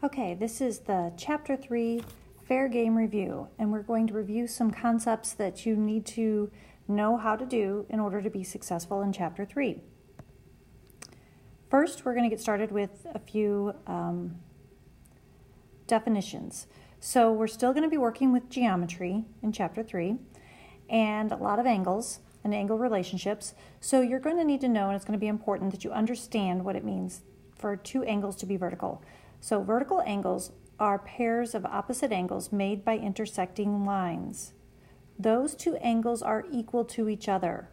Okay, this is the Chapter 3 Fair Game Review, and we're going to review some concepts that you need to know how to do in order to be successful in Chapter 3. First, we're going to get started with a few definitions. So we're still going to be working with geometry in Chapter 3 and a lot of angles and angle relationships. So you're going to need to know, and it's going to be important that you understand what it means for two angles to be vertical. So vertical angles are pairs of opposite angles made by intersecting lines. Those two angles are equal to each other.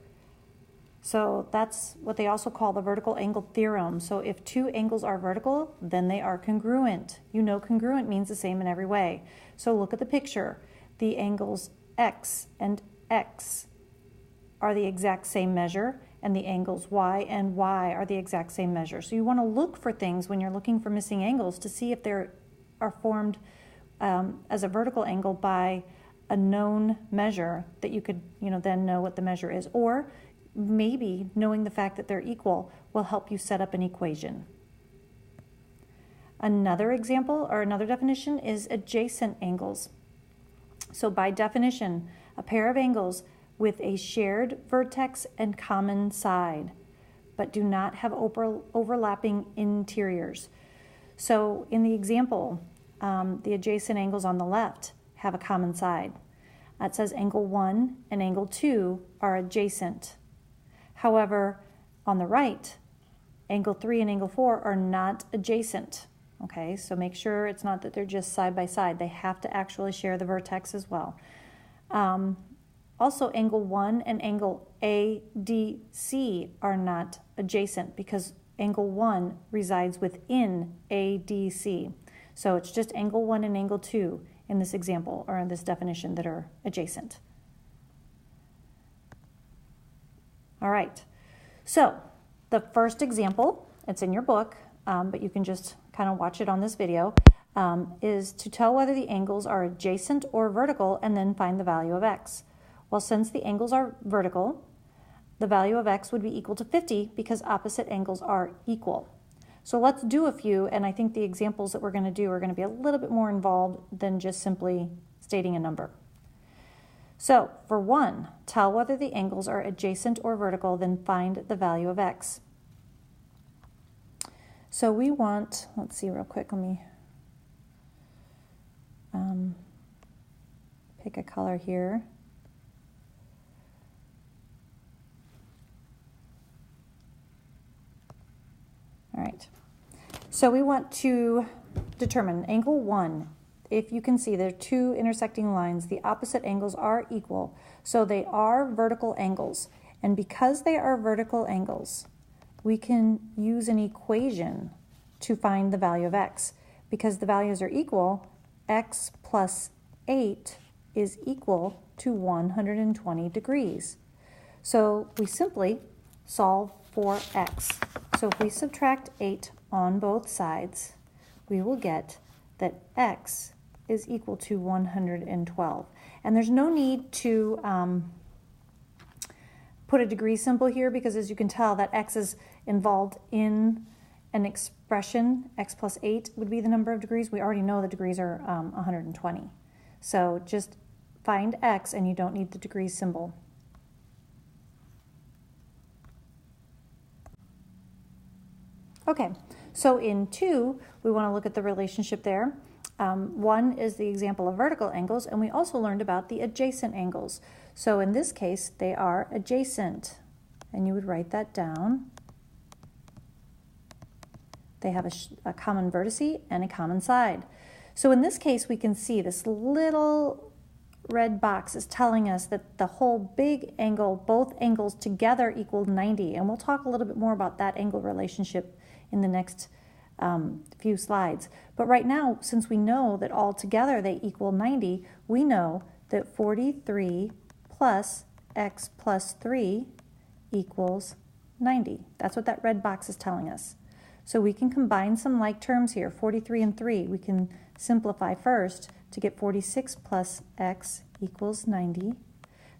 So that's what they also call the vertical angle theorem. So if two angles are vertical, then they are congruent. You know congruent means the same in every way. So look at the picture. The angles X and X are the exact same measure, and the angles Y and Y are the exact same measure. So you want to look for things when you're looking for missing angles to see if they are formed as a vertical angle by a known measure that you could then know what the measure is. Or maybe knowing the fact that they're equal will help you set up an equation. Another example or another definition is adjacent angles. So by definition, a pair of angles with a shared vertex and common side, but do not have overlapping interiors. So in the example, the adjacent angles on the left have a common side. It says angle 1 and angle 2 are adjacent. However, on the right, angle 3 and angle 4 are not adjacent. Okay, so make sure it's not that they're just side by side. They have to actually share the vertex as well. Also, angle 1 and angle ADC are not adjacent because angle 1 resides within ADC. So it's just angle 1 and angle 2 in this example or in this definition that are adjacent. All right, so the first example, it's in your book, but you can just kind of watch it on this video, is to tell whether the angles are adjacent or vertical and then find the value of X. Well, since the angles are vertical, the value of X would be equal to 50 because opposite angles are equal. So let's do a few, and I think the examples that we're going to do are going to be a little bit more involved than just simply stating a number. So for 1, tell whether the angles are adjacent or vertical, then find the value of X. So we want, let's see real quick, let me pick a color here. All right, so we want to determine angle 1. If you can see, there are two intersecting lines. The opposite angles are equal, so they are vertical angles. And because they are vertical angles, we can use an equation to find the value of X. Because the values are equal, X plus 8 is equal to 120 degrees. So we simply solve for X. So if we subtract 8 on both sides, we will get that X is equal to 112. And there's no need to put a degree symbol here because, as you can tell, that X is involved in an expression. X plus 8 would be the number of degrees. We already know the degrees are 120. So just find X and you don't need the degree symbol. Okay, so in 2, we want to look at the relationship there. 1 is the example of vertical angles, and we also learned about the adjacent angles. So in this case, they are adjacent, and you would write that down. They have a common vertice and a common side. So in this case, we can see this little red box is telling us that the whole big angle, both angles together equal 90, and we'll talk a little bit more about that angle relationship in the next few slides. But right now, since we know that all together they equal 90, we know that 43 plus X plus 3 equals 90. That's what that red box is telling us. So we can combine some like terms here, 43 and 3. We can simplify first to get 46 plus X equals 90,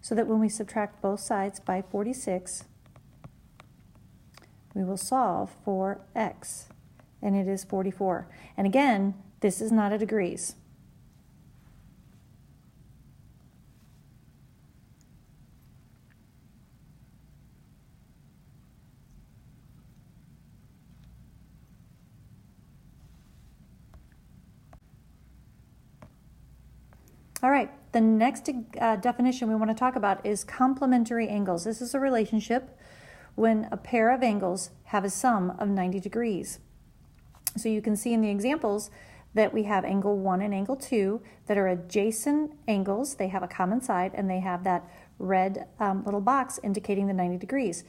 so that when we subtract both sides by 46, we will solve for X. and it is 44. And again, this is not a degrees. All right, the next definition we want to talk about is complementary angles. This is a relationship when a pair of angles have a sum of 90 degrees. So you can see in the examples that we have angle 1 and angle 2 that are adjacent angles. They have a common side and they have that red little box indicating the 90 degrees.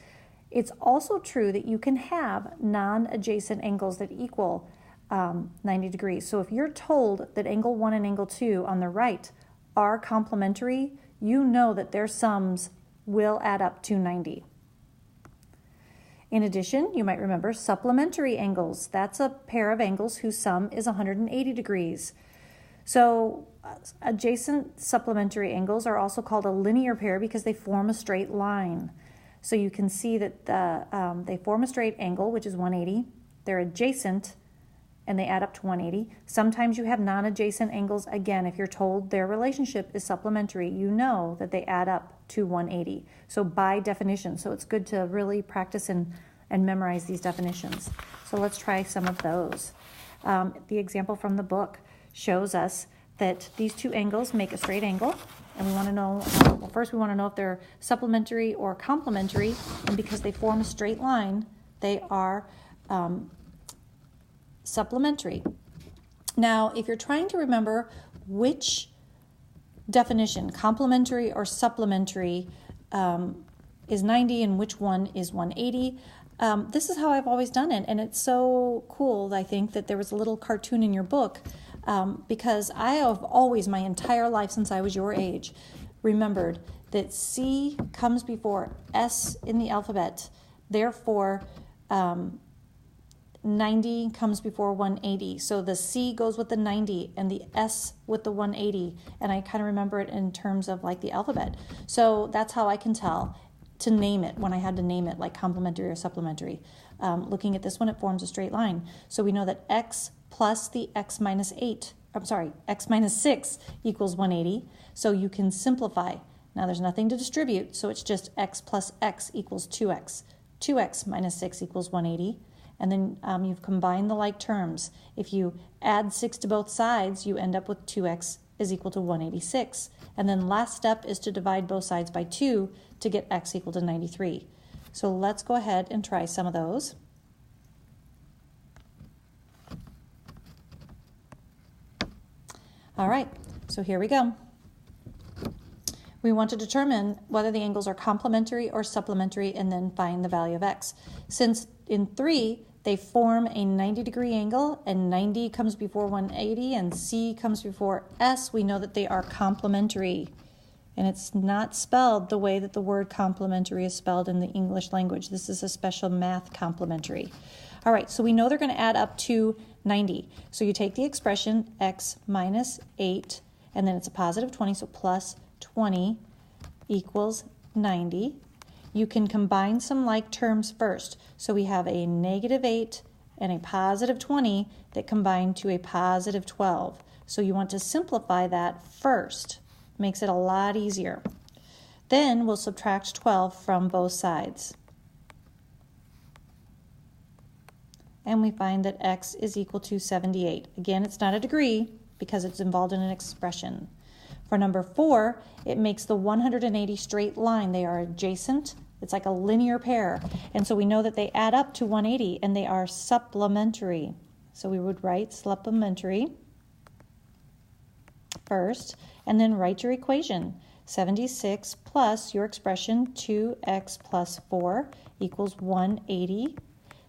It's also true that you can have non-adjacent angles that equal 90 degrees. So if you're told that angle 1 and angle 2 on the right are complementary, you know that their sums will add up to 90. In addition, you might remember supplementary angles. That's a pair of angles whose sum is 180 degrees. So adjacent supplementary angles are also called a linear pair because they form a straight line. So you can see that they form a straight angle, which is 180. They're adjacent, and they add up to 180. Sometimes you have non-adjacent angles. Again, if you're told their relationship is supplementary, you know that they add up to 180. So by definition, so it's good to really practice and memorize these definitions. So let's try some of those. The example from the book shows us that these two angles make a straight angle, and we want to know, well, first we want to know if they're supplementary or complementary, and because they form a straight line, they are supplementary. Now, if you're trying to remember which definition, complementary or supplementary, is 90 and which one is 180, this is how I've always done it, and it's so cool, I think, that there was a little cartoon in your book, because I have always, my entire life since I was your age, remembered that C comes before S in the alphabet, therefore 90 comes before 180. So the C goes with the 90 and the S with the 180. And I kind of remember it in terms of like the alphabet. So that's how I can tell to name it when I had to name it like complementary or supplementary. Looking at this one, it forms a straight line. So we know that X plus the X minus 6 equals 180. So you can simplify. Now there's nothing to distribute. So it's just X plus X equals 2X. 2X minus 6 equals 180. And then you've combined the like terms. If you add 6 to both sides, you end up with 2x is equal to 186. And then last step is to divide both sides by 2 to get x equal to 93. So let's go ahead and try some of those. All right, so here we go. We want to determine whether the angles are complementary or supplementary and then find the value of x. Since in 3, they form a 90-degree angle, and 90 comes before 180, and C comes before S. We know that they are complementary, and it's not spelled the way that the word complementary is spelled in the English language. This is a special math complementary. All right, so we know they're going to add up to 90. So you take the expression x minus 8, and then it's a positive 20, so plus 20 equals 90. You can combine some like terms first. So we have a negative 8 and a positive 20 that combine to a positive 12. So you want to simplify that first. Makes it a lot easier. Then we'll subtract 12 from both sides. And we find that x is equal to 78. Again, it's not a degree because it's involved in an expression. For number 4, it makes the 180 straight line. They are adjacent. It's like a linear pair. And so we know that they add up to 180 and they are supplementary. So we would write supplementary first and then write your equation. 76 plus your expression 2x plus 4 equals 180.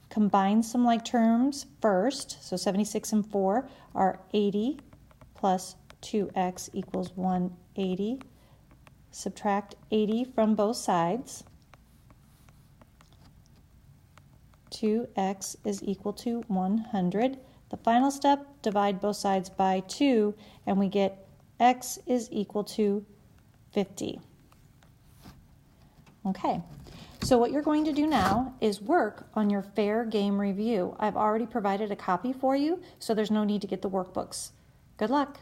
Combine some like terms first. So 76 and 4 are 80 plus 2x equals 180. Subtract 80 from both sides. 2x is equal to 100. The final step, divide both sides by 2, and we get x is equal to 50. Okay, So what you're going to do now is work on your fair game review. I've already provided a copy for you, so there's no need to get the workbooks. Good luck.